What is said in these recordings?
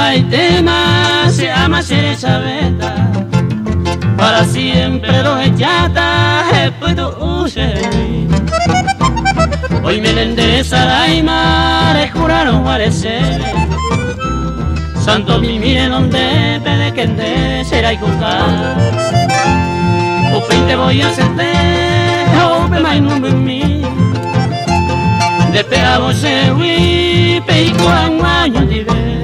hay tema se ama Elizabeth para siempre lo echata puedo usar hoy me le enderezará y mare juraron parecer santo mi mire donde pede que ende será y jugar o te voy a hacer o me mai no me de pegamos we pe con año de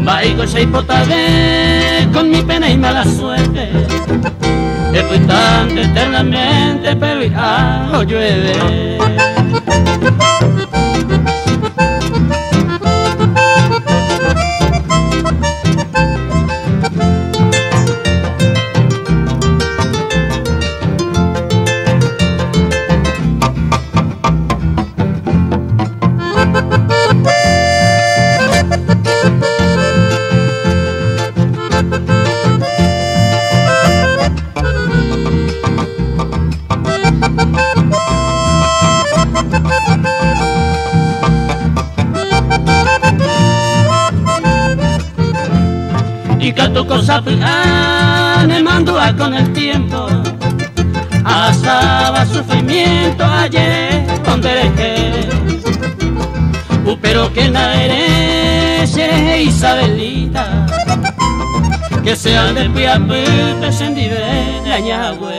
Vaigo se hipotave con mi pena y mala suerte estoy tan eternamente pero ya llueve y que tu cosa me mandó con el tiempo hasta sufrimiento ayer donde dejé pero que no eres Isabelita que sea de Piapé descendí de Añagüe